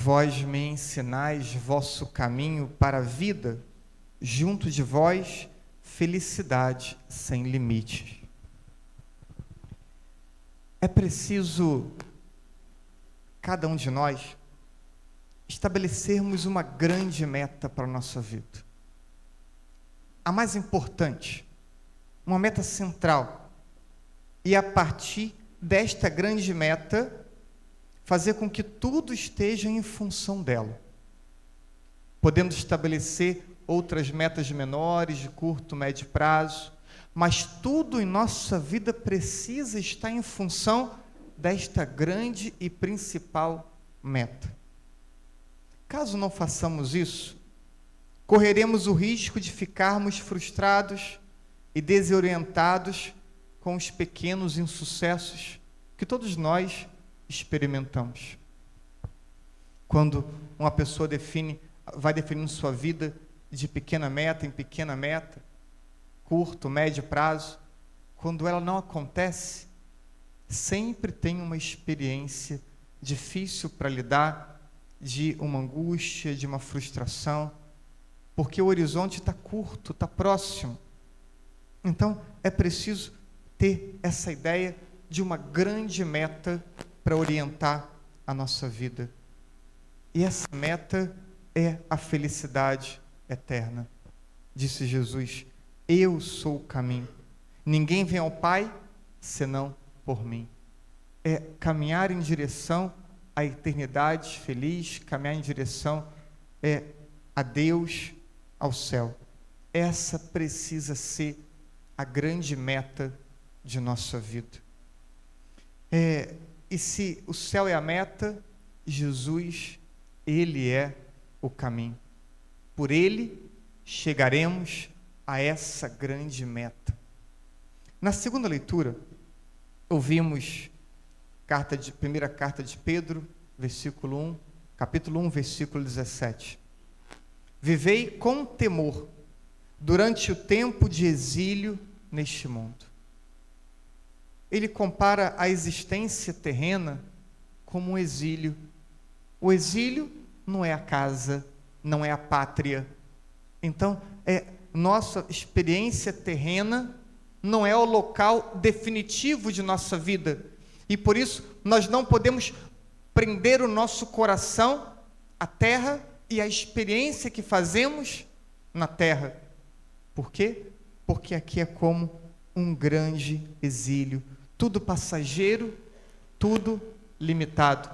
Vós me ensinais vosso caminho para a vida, junto de vós, felicidade sem limites. É preciso, cada um de nós, estabelecermos uma grande meta para a nossa vida. A mais importante, uma meta central. E a partir desta grande meta, fazer com que tudo esteja em função dela. Podemos estabelecer outras metas menores, de curto, médio prazo, mas tudo em nossa vida precisa estar em função desta grande e principal meta. Caso não façamos isso, correremos o risco de ficarmos frustrados e desorientados com os pequenos insucessos que todos nós experimentamos. Quando uma pessoa vai definindo sua vida de pequena meta em pequena meta, curto, médio prazo, quando ela não acontece, sempre tem uma experiência difícil para lidar, de uma angústia, de uma frustração, porque o horizonte está curto, está próximo. Então, é preciso ter essa ideia de uma grande meta para orientar a nossa vida. E essa meta é a felicidade eterna. Disse Jesus: eu sou o caminho. Ninguém vem ao Pai senão por mim. É caminhar em direção à eternidade feliz, caminhar em direção a Deus, ao céu. Essa precisa ser a grande meta de nossa vida. E se o céu é a meta, Jesus, Ele é o caminho. Por Ele chegaremos a essa grande meta. Na segunda leitura, ouvimos primeira carta de Pedro, capítulo 1, versículo 17. Vivei com temor durante o tempo de exílio neste mundo. Ele compara a existência terrena como um exílio. O exílio não é a casa, não é a pátria. Então, nossa experiência terrena não é o local definitivo de nossa vida. E por isso, nós não podemos prender o nosso coração à terra e à experiência que fazemos na terra. Por quê? Porque aqui é como um grande exílio. Tudo passageiro, tudo limitado.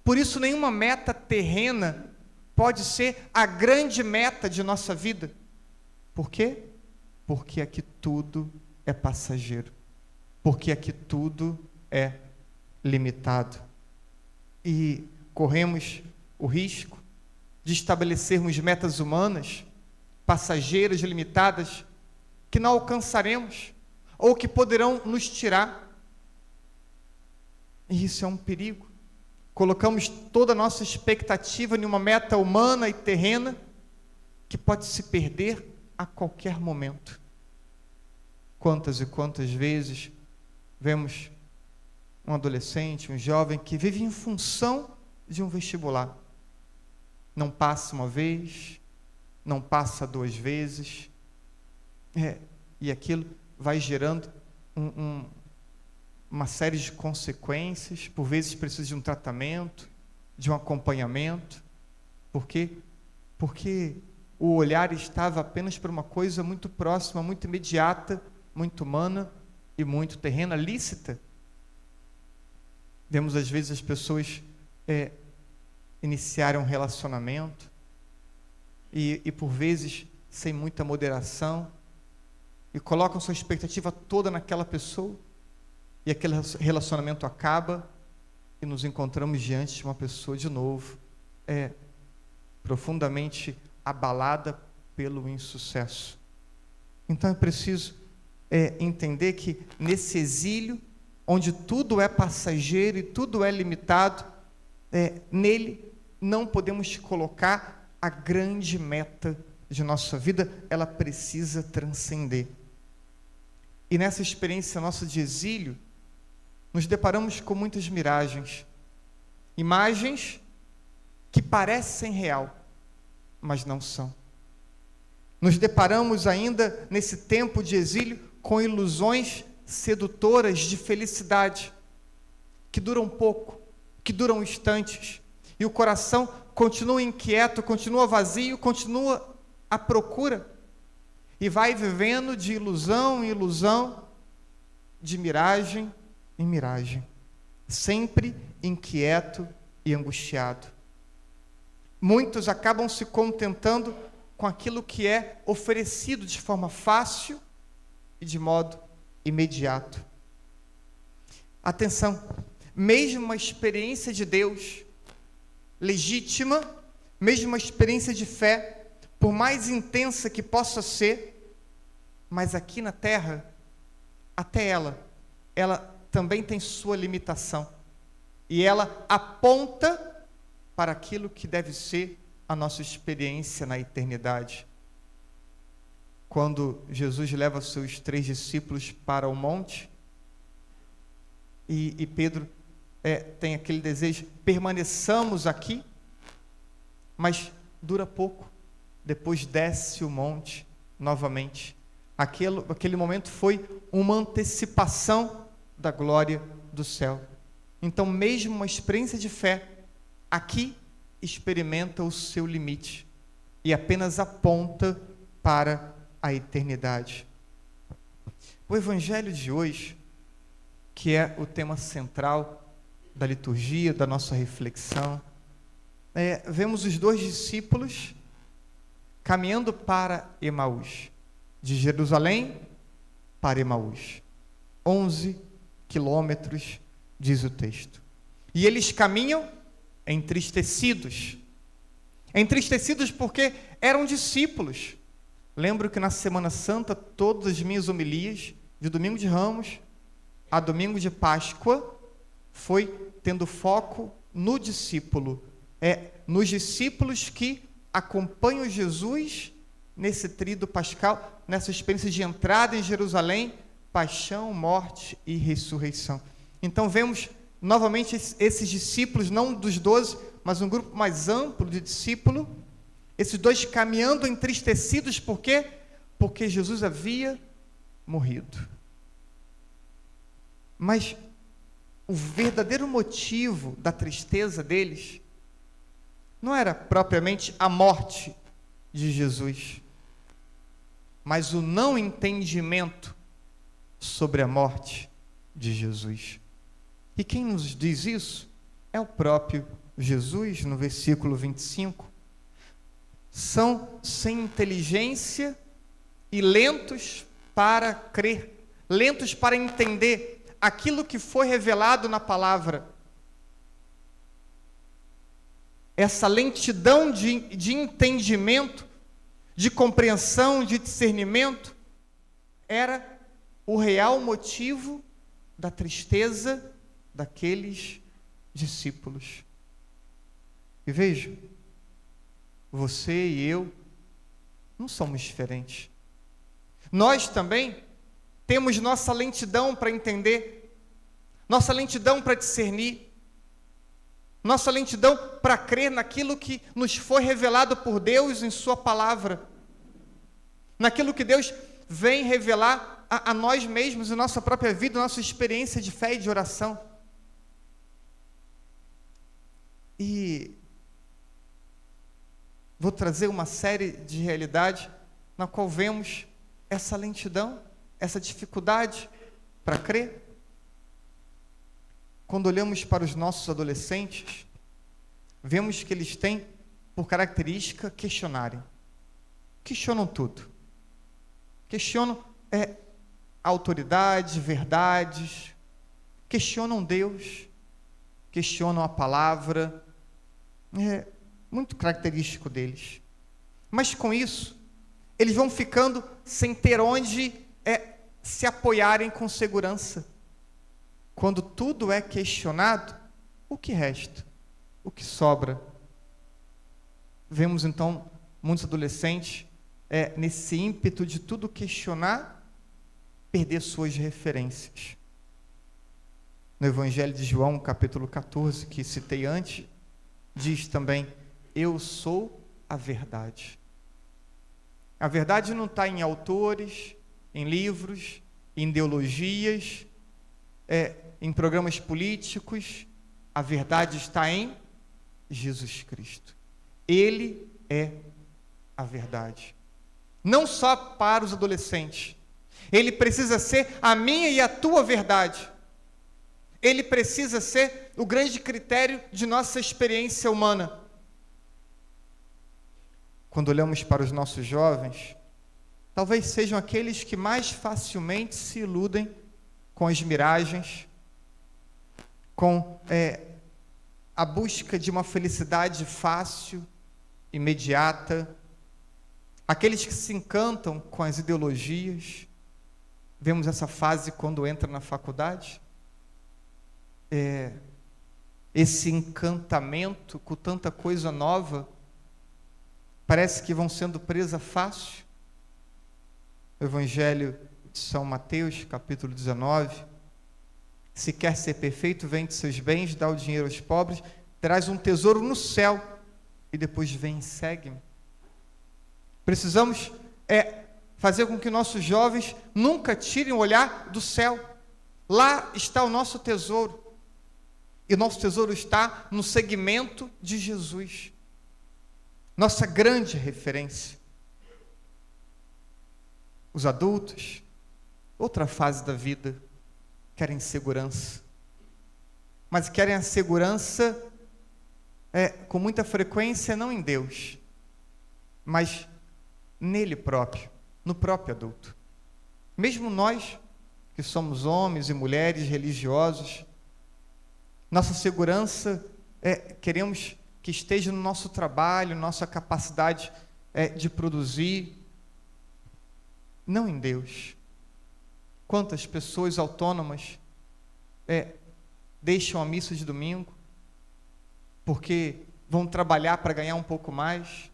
Por isso, nenhuma meta terrena pode ser a grande meta de nossa vida. Por quê? Porque aqui tudo é passageiro. Porque aqui tudo é limitado. E corremos o risco de estabelecermos metas humanas, passageiras, limitadas, que não alcançaremos, ou que poderão nos tirar. E isso é um perigo. Colocamos toda a nossa expectativa em uma meta humana e terrena que pode se perder a qualquer momento. Quantas e quantas vezes vemos um adolescente, um jovem que vive em função de um vestibular. Não passa uma vez, não passa duas vezes, e aquilo vai gerando uma série de consequências. Por vezes precisa de um tratamento, de um acompanhamento. Por quê? Porque o olhar estava apenas para uma coisa muito próxima, muito imediata, muito humana e muito terrena, lícita. Vemos às vezes as pessoas iniciarem um relacionamento e por vezes sem muita moderação, e colocam sua expectativa toda naquela pessoa, e aquele relacionamento acaba e nos encontramos diante de uma pessoa de novo, profundamente abalada pelo insucesso. Então é preciso entender que nesse exílio, onde tudo é passageiro e tudo é limitado, nele não podemos colocar a grande meta de nossa vida. Ela precisa transcender. E nessa experiência nossa de exílio, nos deparamos com muitas miragens, imagens que parecem real, mas não são. Nos deparamos ainda nesse tempo de exílio com ilusões sedutoras de felicidade, que duram pouco, que duram instantes, e o coração continua inquieto, continua vazio, continua à procura, e vai vivendo de ilusão em ilusão, de miragem em miragem, sempre inquieto e angustiado. Muitos acabam se contentando com aquilo que é oferecido de forma fácil e de modo imediato. Atenção, mesmo uma experiência de Deus legítima, mesmo uma experiência de fé, por mais intensa que possa ser, mas aqui na terra, até ela também tem sua limitação, e ela aponta para aquilo que deve ser a nossa experiência na eternidade. Quando Jesus leva seus 3 discípulos para o monte, e Pedro tem aquele desejo, permaneçamos aqui, mas dura pouco, depois desce o monte novamente. Aquele momento foi uma antecipação da glória do céu. Então, mesmo uma experiência de fé, aqui experimenta o seu limite e apenas aponta para a eternidade. O evangelho de hoje, que é o tema central da liturgia, da nossa reflexão, vemos os 2 discípulos caminhando para Emaús, de Jerusalém para Emaús, 11 quilômetros, diz o texto. E eles caminham entristecidos porque eram discípulos. Lembro que na Semana Santa, todas as minhas homilias, de domingo de Ramos a domingo de Páscoa, foi tendo foco no discípulo, nos discípulos que acompanham Jesus nesse tríduo pascal, nessa experiência de entrada em Jerusalém, paixão, morte e ressurreição. Então vemos novamente esses discípulos, não dos 12, mas um grupo mais amplo de discípulos, esses 2 caminhando entristecidos, por quê? Porque Jesus havia morrido. Mas o verdadeiro motivo da tristeza deles não era propriamente a morte de Jesus, mas o não entendimento sobre a morte de Jesus. E quem nos diz isso é o próprio Jesus, no versículo 25. São sem inteligência e lentos para crer, lentos para entender aquilo que foi revelado na palavra. Essa lentidão de entendimento, de compreensão, de discernimento, era o real motivo da tristeza daqueles discípulos. E veja, você e eu não somos diferentes. Nós também temos nossa lentidão para entender, nossa lentidão para discernir, nossa lentidão para crer naquilo que nos foi revelado por Deus em sua palavra, naquilo que Deus vem revelar a nós mesmos, em nossa própria vida, nossa experiência de fé e de oração. E vou trazer uma série de realidades na qual vemos essa lentidão, essa dificuldade para crer. Quando olhamos para os nossos adolescentes, vemos que eles têm por característica questionarem. Questionam tudo. Questionam autoridade, verdades, questionam Deus, questionam a palavra. É muito característico deles. Mas com isso, eles vão ficando sem ter onde se apoiarem com segurança. Quando tudo é questionado, o que resta? O que sobra? Vemos então muitos adolescentes nesse ímpeto de tudo questionar, perder suas referências. No Evangelho de João, capítulo 14, que citei antes, diz também: eu sou a verdade. A verdade não está em autores, em livros, em ideologias, em programas políticos. A verdade está em Jesus Cristo. Ele é a verdade. Não só para os adolescentes. Ele precisa ser a minha e a tua verdade. Ele precisa ser o grande critério de nossa experiência humana. Quando olhamos para os nossos jovens, talvez sejam aqueles que mais facilmente se iludem com as miragens, com a busca de uma felicidade fácil, imediata, aqueles que se encantam com as ideologias. Vemos essa fase quando entra na faculdade. Esse encantamento com tanta coisa nova, parece que vão sendo presa fácil. O Evangelho de São Mateus, capítulo 19, se quer ser perfeito, vende seus bens, dá o dinheiro aos pobres, traz um tesouro no céu, e depois vem e segue-me. Precisamos fazer com que nossos jovens nunca tirem o olhar do céu. Lá está o nosso tesouro. E o nosso tesouro está no segmento de Jesus. Nossa grande referência. Os adultos, outra fase da vida, querem segurança. Mas querem a segurança com muita frequência, não em Deus, mas nele próprio, no próprio adulto. Mesmo nós, que somos homens e mulheres religiosos, nossa segurança queremos que esteja no nosso trabalho, nossa capacidade de produzir, não em Deus. Quantas pessoas autônomas deixam a missa de domingo porque vão trabalhar para ganhar um pouco mais?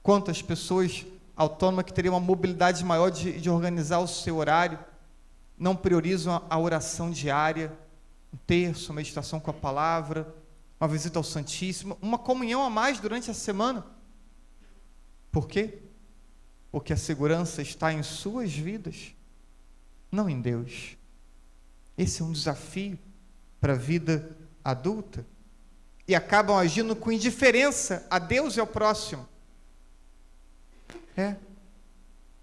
Quantas pessoas autônomas que teriam uma mobilidade maior de organizar o seu horário, não priorizam a oração diária, um terço, uma meditação com a palavra, uma visita ao Santíssimo, uma comunhão a mais durante a semana? Por quê? Porque a segurança está em suas vidas, não em Deus. Esse é um desafio para a vida adulta. E acabam agindo com indiferença a Deus e ao próximo.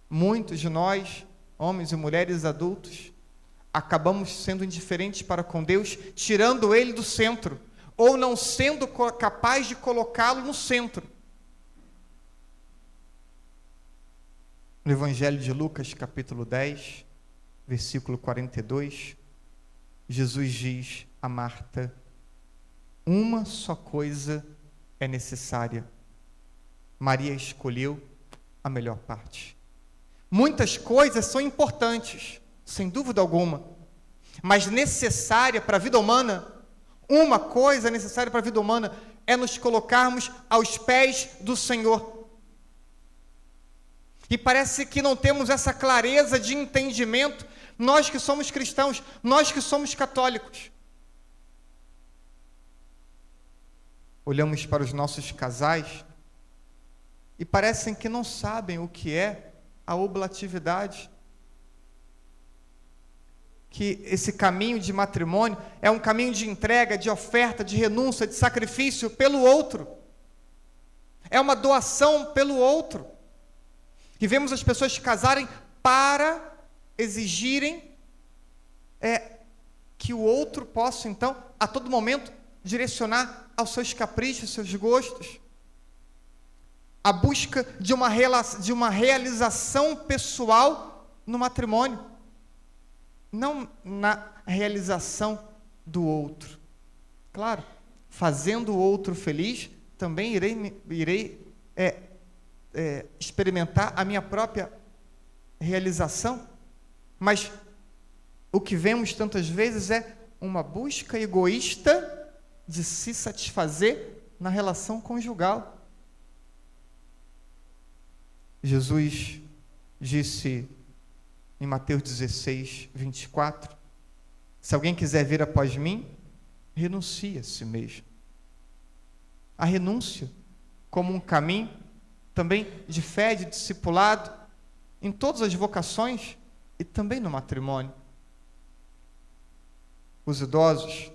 Muitos de nós, homens e mulheres adultos, acabamos sendo indiferentes para com Deus, tirando Ele do centro, ou não sendo capaz de colocá-lo no centro. No Evangelho de Lucas, capítulo 10, versículo 42, Jesus diz a Marta: uma só coisa é necessária. Maria escolheu a melhor parte. Muitas coisas são importantes, sem dúvida alguma, mas necessária para a vida humana, uma coisa necessária para a vida humana é nos colocarmos aos pés do Senhor. E parece que não temos essa clareza de entendimento, nós que somos cristãos, nós que somos católicos. Olhamos para os nossos casais e parecem que não sabem o que é a oblatividade. Que esse caminho de matrimônio é um caminho de entrega, de oferta, de renúncia, de sacrifício pelo outro. É uma doação pelo outro. E vemos as pessoas se casarem para exigirem que o outro possa, então, a todo momento, direcionar aos seus caprichos, seus gostos. A busca de uma realização pessoal no matrimônio, não na realização do outro. Claro, fazendo o outro feliz, também irei experimentar a minha própria realização, mas o que vemos tantas vezes é uma busca egoísta de se satisfazer na relação conjugal. Jesus disse em Mateus 16, 24, se alguém quiser vir após mim, renuncie a si mesmo. A renúncia como um caminho também de fé, de discipulado, em todas as vocações e também no matrimônio. Os idosos,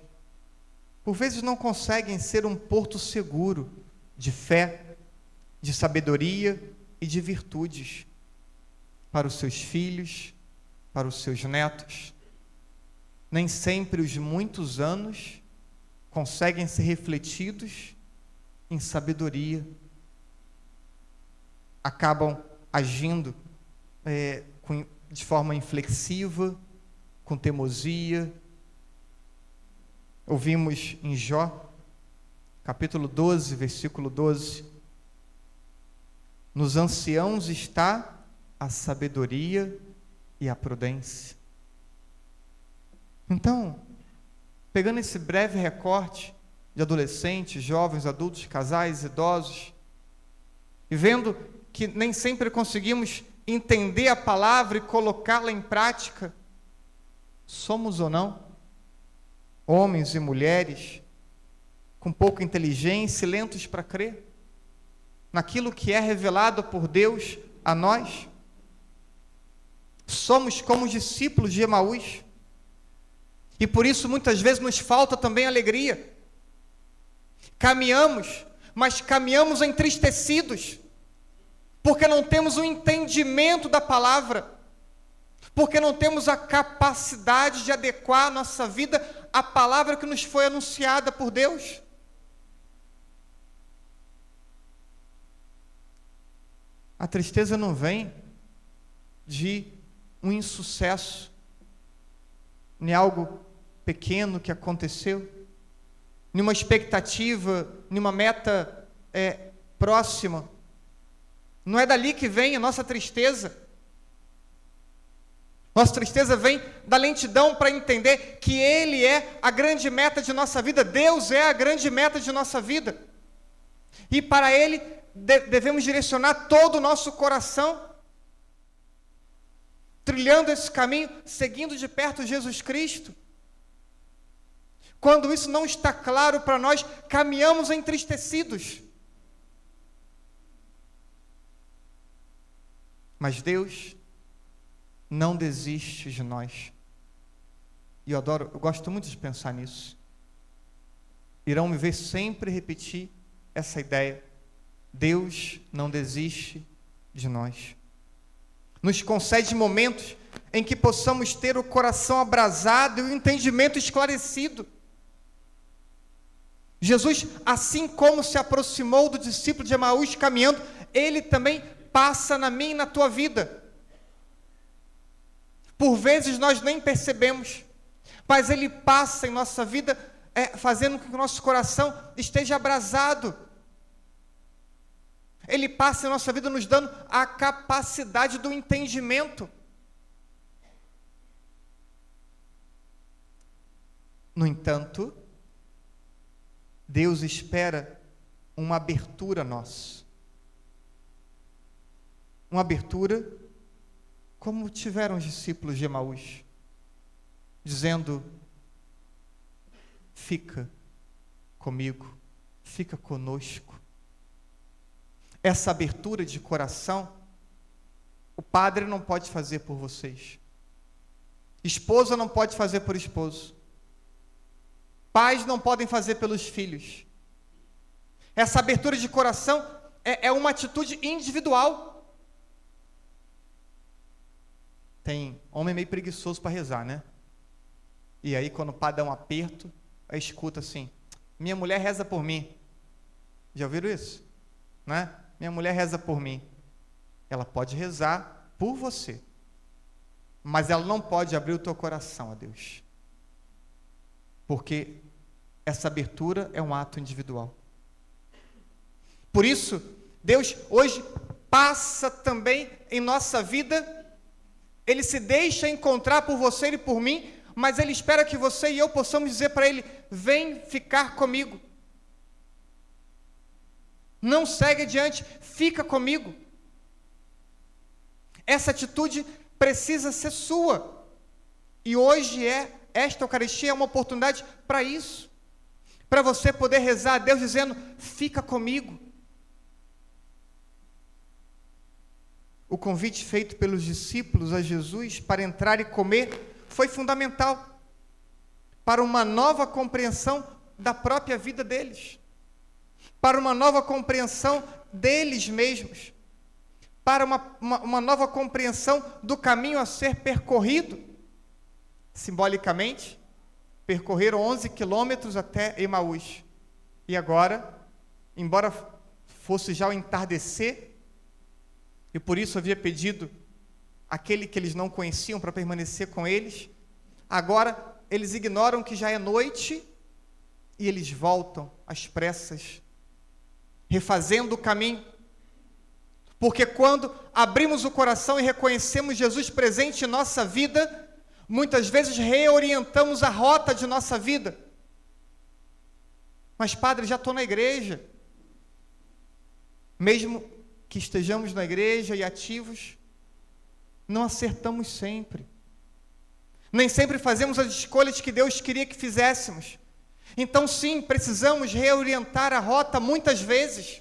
por vezes, não conseguem ser um porto seguro de fé, de sabedoria e de virtudes para os seus filhos, para os seus netos. Nem sempre os muitos anos conseguem ser refletidos em sabedoria. Acabam agindo de forma inflexiva, com teimosia. Ouvimos em Jó, capítulo 12, versículo 12: nos anciãos está a sabedoria e a prudência. Então, pegando esse breve recorte de adolescentes, jovens, adultos, casais, idosos, e vendo que nem sempre conseguimos entender a palavra e colocá-la em prática, somos ou não homens e mulheres com pouca inteligência e lentos para crer naquilo que é revelado por Deus a nós? Somos como os discípulos de Emaús, e por isso muitas vezes nos falta também alegria. Caminhamos, mas caminhamos entristecidos, porque não temos o entendimento da palavra, porque não temos a capacidade de adequar a nossa vida à palavra que nos foi anunciada por Deus. A tristeza não vem de um insucesso, nem algo pequeno que aconteceu, nenhuma expectativa, nenhuma meta próxima. Não é dali que vem a nossa tristeza. Nossa tristeza vem da lentidão para entender que Ele é a grande meta de nossa vida. Deus é a grande meta de nossa vida. E para Ele devemos direcionar todo o nosso coração, trilhando esse caminho, seguindo de perto Jesus Cristo. Quando isso não está claro para nós, caminhamos entristecidos. Mas Deus não desiste de nós. E eu gosto muito de pensar nisso. Irão me ver sempre repetir essa ideia. Deus não desiste de nós. Nos concede momentos em que possamos ter o coração abrasado e o entendimento esclarecido. Jesus, assim como se aproximou do discípulo de Emaús caminhando, Ele também passa na minha e na tua vida. Por vezes nós nem percebemos, mas Ele passa em nossa vida, fazendo com que o nosso coração esteja abrasado. Ele passa em nossa vida nos dando a capacidade do entendimento. No entanto, Deus espera uma abertura nossa. Uma abertura como tiveram os discípulos de Emaús, dizendo: fica comigo, fica conosco. Essa abertura de coração, o padre não pode fazer por vocês. Esposa não pode fazer por esposo. Pais não podem fazer pelos filhos. Essa abertura de coração é uma atitude individual. Tem homem meio preguiçoso para rezar, né? E aí quando o padre dá um aperto, aí escuta assim: minha mulher reza por mim. Já ouviram isso? Né? Minha mulher reza por mim. Ela pode rezar por você, mas ela não pode abrir o teu coração a Deus, porque essa abertura é um ato individual. Por isso, Deus hoje passa também em nossa vida. Ele se deixa encontrar por você e por mim, mas Ele espera que você e eu possamos dizer para Ele: vem ficar comigo. Não segue adiante, fica comigo. Essa atitude precisa ser sua. E hoje esta Eucaristia é uma oportunidade para isso. Para você poder rezar a Deus dizendo: fica comigo. o convite feito pelos discípulos a Jesus para entrar e comer foi fundamental para uma nova compreensão da própria vida deles, para uma nova compreensão deles mesmos, para uma nova compreensão do caminho a ser percorrido. Simbolicamente, percorreram 11 quilômetros até Emaús. E agora, embora fosse já o entardecer, e por isso havia pedido aquele que eles não conheciam para permanecer com eles, agora eles ignoram que já é noite e eles voltam às pressas, refazendo o caminho. Porque quando abrimos o coração e reconhecemos Jesus presente em nossa vida, muitas vezes reorientamos a rota de nossa vida. Mas, padre, já estou na igreja. Mesmo que estejamos na igreja e ativos, não acertamos sempre. Nem sempre fazemos as escolhas que Deus queria que fizéssemos. Então, sim, precisamos reorientar a rota muitas vezes.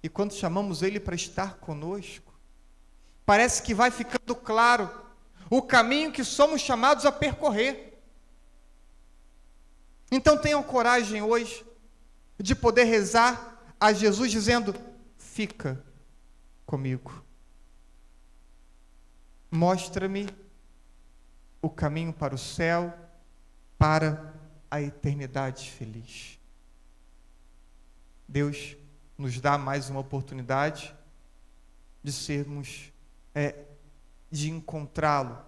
E quando chamamos Ele para estar conosco, parece que vai ficando claro o caminho que somos chamados a percorrer. Então tenham coragem hoje de poder rezar a Jesus dizendo: fica comigo. Mostra-me o caminho para o céu, para a eternidade feliz. Deus nos dá mais uma oportunidade de sermos, de encontrá-lo,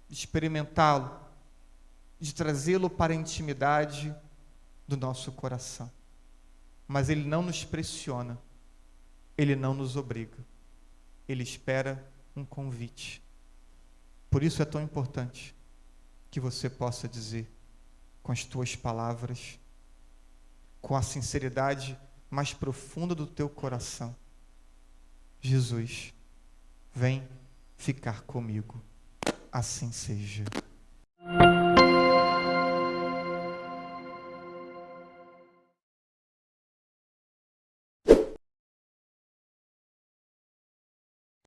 de experimentá-lo, de trazê-lo para a intimidade do nosso coração. Mas Ele não nos pressiona, Ele não nos obriga, Ele espera um convite. Por isso é tão importante que você possa dizer com as tuas palavras, com a sinceridade mais profunda do teu coração: Jesus, vem ficar comigo, assim seja.